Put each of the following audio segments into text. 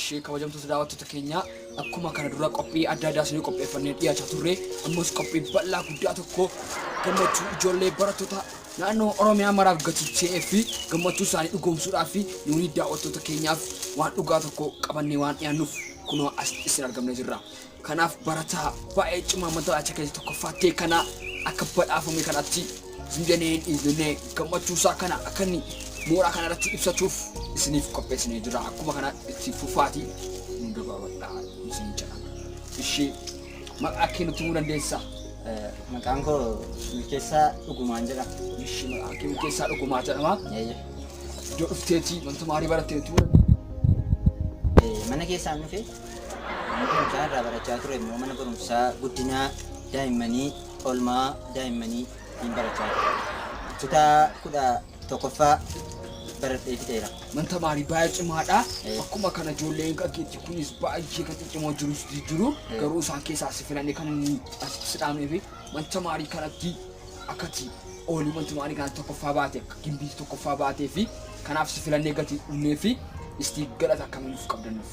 ishee kabajamtoota daawwattoota keenya akkuma kana dura qophii adda addaa isinii qopheeffannee dhiyaachaa turre ammas qophii bal'aa guddaa tokko gammachuu ijoollee barattoota naannoo Oromiyaa maraaf gatii fi gammachuu isaanii dhugoomsuudhaaf nuuni daawwattoota keenyaaf waan dhugaa tokko qabannee waan dhiyaannuuf kunoo as isin argamnee jirra. Kanaaf barataa baay'ee cimaa magaalaa keessa tokkoffaa ta'e kana akka badhaafame kanatti zinjaneen ijoollee gammachuu isaa kana akka inni mooraa kana irratti ibsachuuf isiniif qopheessinee jira. Akkuma kana itti fufaatii hunda babal'aa isin jedha. Ishee maqaa kee nutti himuu dandeessaa? Maqaan koo Milkeessaa Dhugumaan jedhama. Ishee maqaa kee Milkeessaa Dhugumaa jedhama. Iddoo dhufteetii wanta maalii baratteetu? Mana keessaan dhufe mana barumsaa irraa barachaa ture immoo mana barumsaa guddinaa daa'immanii oolmaa daa'immanii hin barachaa ture. Kutaa 11ffaa baradhee fixeera. Manta maalii baay'ee cimaadha. Akkuma kana ijoolleen qaqqeetti kunis baay'ee kan cimoo jiru garuu isaan keessaa si filannee kan inni asitti dhaabnee fi manta maalii kanatti akkati oolii manta maalii kana tokkoffaa baatee akka gimbii tokkoffaa baatee fi kanaaf si filannee gatii dhumnee fi isti galata akkamiin nuuf qabdannuuf.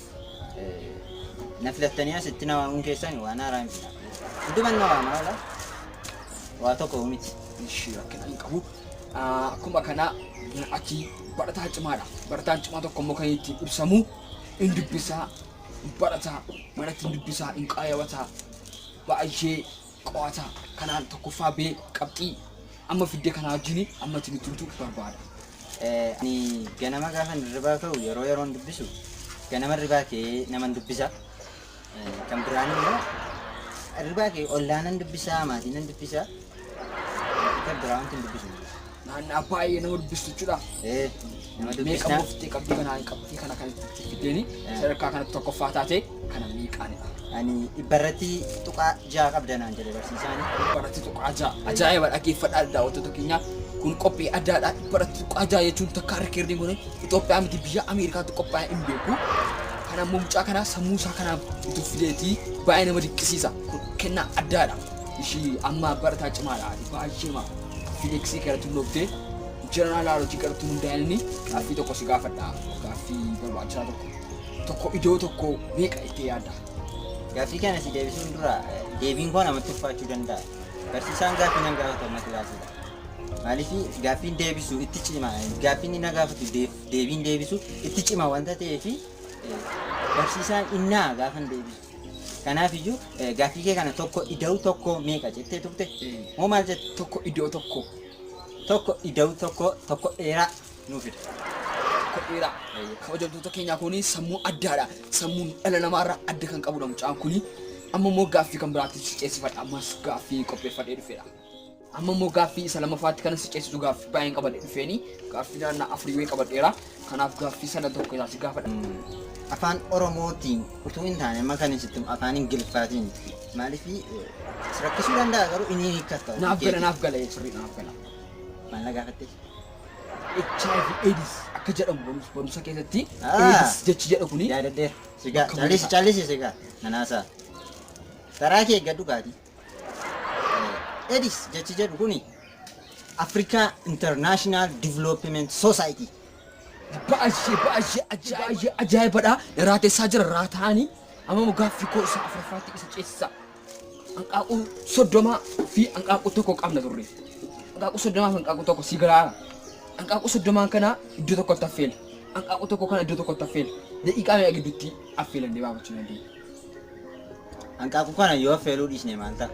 Na filattanii asitti na waamuun keessan waan haaraa hin fila. Hundumaan na waamaa oolaa waa tokko miti. Ishee akkana hin qabu. Akkuma kana ati barataa cimaadha. Barataan cimaa tokko immoo kan ittiin ibsamu hin dubbisaa, barataa manatti hin dubbisaa, hin qaayawataa, baay'ee qo'ataa. Kanaan tokkoffaa bee qabxii amma fiddee kana wajjin amma itti turtuu barbaada. Ani ganama gaafa hirribaa ka'u yeroon dubbisu ganama hirribaa kee naman dubbisa. Kan biraan immoo hirribaa kee ollaanan dubbisaa, maatiinan dubbisaa. Kan biraan wanti hin dubbisu. Naannaa baay'ee nama dubbistu jechuudha. Nama Meeqa dubbisna. muftii qabdii kana kan itti fiddeeni sadarkaa kanatti tokkoffaa taate kana miiqaanidha. Ani dhibbarratti tuqaa 6 qabda naan jedhe barsiisaan. Baratti tuqaa ajaa'iba dhaggeeffadhaa daawwattoota keenya. Kun qophii addaadha. Baratti tuqaa jechuun takka reekerdiin kun Itoophiyaa miti biyya Ameerikaatti qophaa'ee hin beeku. Kana immoo mucaa kana sammuu isaa kanaaf itti fideetii baay'ee nama dinqisiisa. Kun kennaa addaadha. Ishii amma barataa cimaadha. Baay'ee maa fiileksii kanatti hundoftee jeneraalaalojii kanatti hundaa'anii gaaffii tokko si gaafadha. Gaaffii barbaachisaa tokko iddoo tokko meeqa itti yaadda? Gaaffii kana si deebisuun dura deebiin koo namatti ulfaachuu danda'a. Barsiisaan gaaffii nan gaafatamu kilaasiidha. Maaliif gaaffiin deebisu itti cima. Gaaffiin inni na gaafatu deebiin deebisu itti cima wanta ta'eef barsiisaan innaa gaafan deebisu. Kanaaf iyyuu gaaffii kee kana tokko ida'u tokko meeqa jettee turte? Moo maal jette? Tokko iddoo tokko. Tokko ida'u tokko dheeraa nuuf fida. Tokko dheeraa. Kabajamtoota keenyaa kuni sammuu addaadha. Sammuun dhala namaarraa adda kan qabudha mucaan kuni. Amma immoo gaaffii kan biraatti si ceesifadha. Ammas gaaffii qopheeffadhee dhufeera. Amma immoo gaaffii isa lamaffaatti kan si ceesisu gaaffii baay'een qabadhee dhufeeni. Gaaffii naannaa afurii qabadheera. Kanaaf gaaffii sana tokko isaa si gaafadha. Afaan Oromootiin utuu hin taane amma kan isitti afaan Ingiliffaatiin maaliif rakkisuu danda'a garuu inni hiikkata. Naaf gala sirrii naaf gala. Maal na gaafatte? HIV AIDS akka jedhamu barumsa keessatti AIDS jechi jedhu kuni yaadadheera. Sigaa callisi sigaa nanaasaa. Karaa kee eeggadhu gaati. AIDS jechi jedhu kuni Africa International Development Society. baay'ee ajaa'ibadha. Raateessaa jira raataanii amma gaaffii koo isa afuraffaatti isa ceesisa. Hanqaaquu 30 fi hanqaaquu tokko qabna turre. Hanqaaquu 30 fi hanqaaquu tokko si garaara. Hanqaaquu 30 kana iddoo tokkotti affeela. Hanqaaquu tokko kana iddoo tokkotti affeela. Daqiiqaa meeqa gidduutti affeelanii baafachuu dandeenya? Hanqaaquu kana yoo affeeluu dhiisne maal ta'a?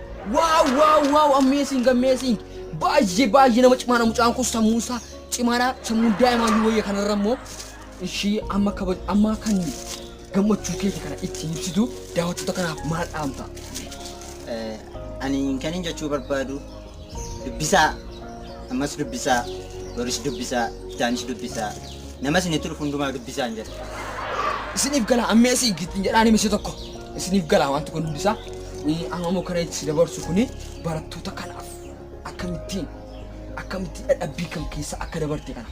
Wow, amazing. Baay'ee nama cimaa na mucaan kun sammuu isaa cimaadha. Sammuu daa'imaa yoo wayya kanarra immoo ishii amma kan gammachuu keeti kana ittiin ibsitu daawwattoota kanaaf maal dhaamta? Ani kan hin jechuu barbaadu dubbisaa ammas dubbisaa boris dubbisaa itaanis dubbisaa nama isinitti dhufu hundumaa dubbisaa hin jedha. Isiniif gala ammeesii gittiin jedhaan himisi tokko isiniif gala wanti kun hundisaa amma immoo kana itti dabarsu kuni barattoota kanaaf akkamittiin dadhabbii kan keessa akka dabarte kana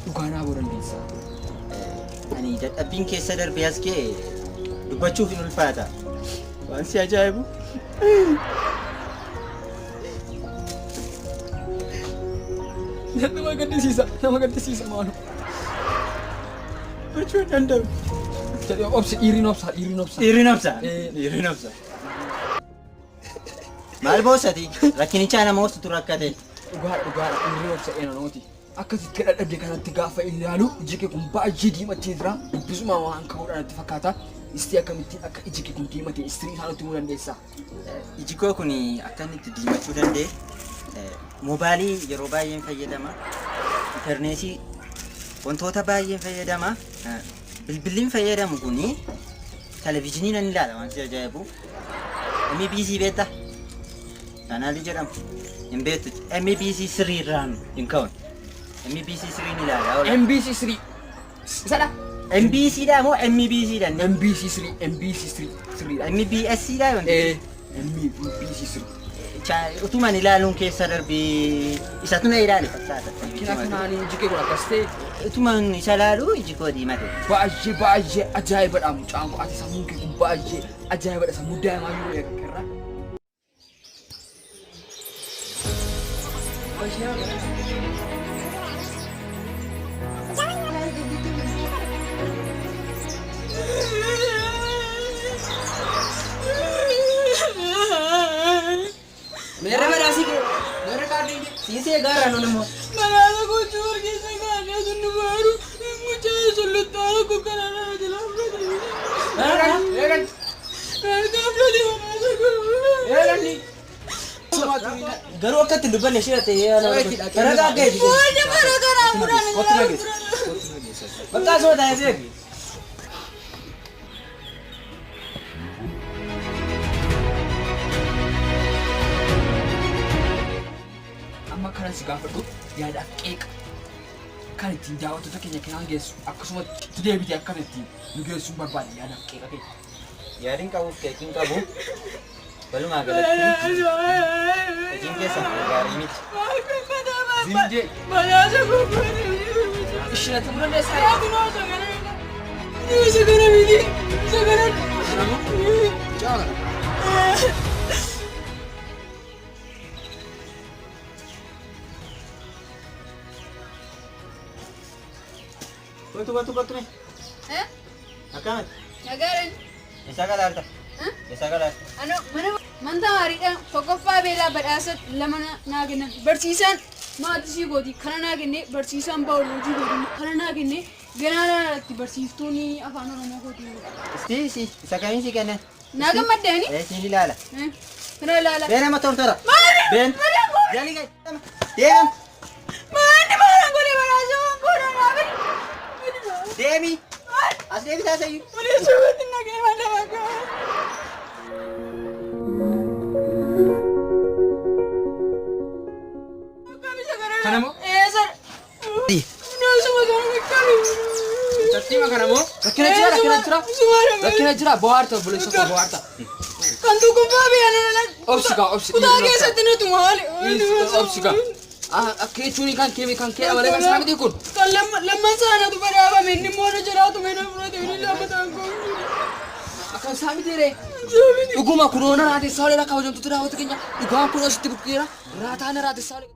dhugaanaa boo dandeessaa? Ani dadhabbiin keessa darbee as kee dubbachuuf hin ulfaata. Waan si ajaa'ibu. Nama gaddisiisa maaloo. Dubbachuu hin danda'u. Jadi opsi iri nopsa. Dhiirri nobsa. Dhiirri nobsa. Maal boosati? Rakkinicha nama hoositu rakkate. Dhugaadha iri nopsa ena nooti. Akkasitti dhadhabde kanatti gaafa ilaalu iji kee kun baay'ee diimatee jira. Dubbisuma waan ka'uudhaan itti fakkaata. Isti akkamittiin akka iji kee kun diimatee istirii isaanitti himuu dandeessaa? Iji koo kun akka inni itti diimachuu danda'e mobaayilii yeroo baay'een fayyadama. Intarneetii wantoota baay'een fayyadama. Bilbiliin fayyadamu kun televizyiinii nan ilaala waan si ajaa'ibu. MBC beektaa? Kanaalii jedhamu. Hin beektu. MBC 3 irraan hin ka'u. MBC 3 ni ilaala. MBC 3. Sadha. MBC dha moo MBC dha? MBC 3. MBS dha yoo MBC 3. Utumaan ilaaluun keessa darbii isatu na ilaale fakkaata. Kanaanii iji kee kun akkas ta'e Utumaan isa ilaalu iji koo diimate. baay'ee ajaa'ibadha mucaan kun ati sammuu kee kun baay'ee ajaa'ibadha sammuu daa'imaa yoo eeggarra. मेरे में राशि के मेरे काट दीजिए सीसे घर आनो नमो मनाना को चोर के सगाने सुन मारू मुझे सुलता को कराना दिला घर वक्त लुबन निशिरते ये तरगा के बता सो था ऐसे Amma kanan si gaafadhu yaadaaf qeeqa kan ittiin daawwattoota keenya kanaan geessu akkasuma itti deebitee akkana ittiin nu geessuun barbaade yaadaaf qeeqa kee. Yaadiin qabuuf keekiin qabu. Walumaa galatti hojiin keessa gaarii miti. Zindee मनाना को isheenatti mu dandeessaa? Sagana milli Sagana Jaala. Bantu me. eh Akkamat. nagaran Isa ka laalta. Isa ka laalta. ano manta mariidha tokkoffaa beelaa badhaasat lama naa kennan barsiisaan maatii sii gooti kana naa kenne barsiisaan baawolootii gooti kana naa kenne ganaanaa irratti barsiiftuuni afaan oromoo gooti Isa kamiin si kennan? naa gammaddeeni Siin ilaala. kana ilaala Been amma tortora. Been. Jali gay. Deem. maanni maalan godhe badhaasa waan godhan naafi Deemi. As deebi taasayyu. Udah sulit nak gimana aku? Kami sekarang. Kanamu? Sir. Di. Udah semua kami kami. Tartiiba kanamoo rakkina jira. Rakkina jira bohaarta obboleessa koo bohaarta. Kan tu kumpa biar anak. Obsi. Kuda ke setina tu mahal. Obsi ka. Akka jechuun kan kee malee kan isaa miti kun. Kan lamman sana tu pada apa meni mau jera tu mena pura tu ini lama tangku. Akka isaa miti ree. Dhuguma kunoona raatessaa olee akka hojjamtuutu daawwatu keenya dhugaan kun asitti bukkeera raataan raatessaa olee.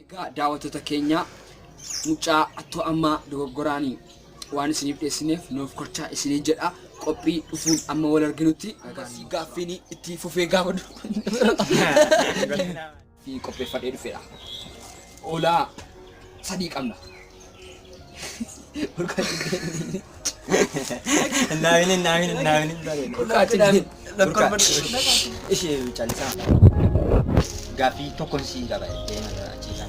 Egaa daawwattoota keenya mucaa attoo ammaa dogoggoraanii waan isiniif dhiyeessineef nuuf korchaa isinii jedha qophii dhufuun amma wal arginutti agarsiis gaaffiin itti fufee gaafa fi qopheeffadhee dhufeera. Oolaa sadii qabna. Naawin. Ishee callisaa. Gaaffii tokkoon sii qaba. Deema achiisaa.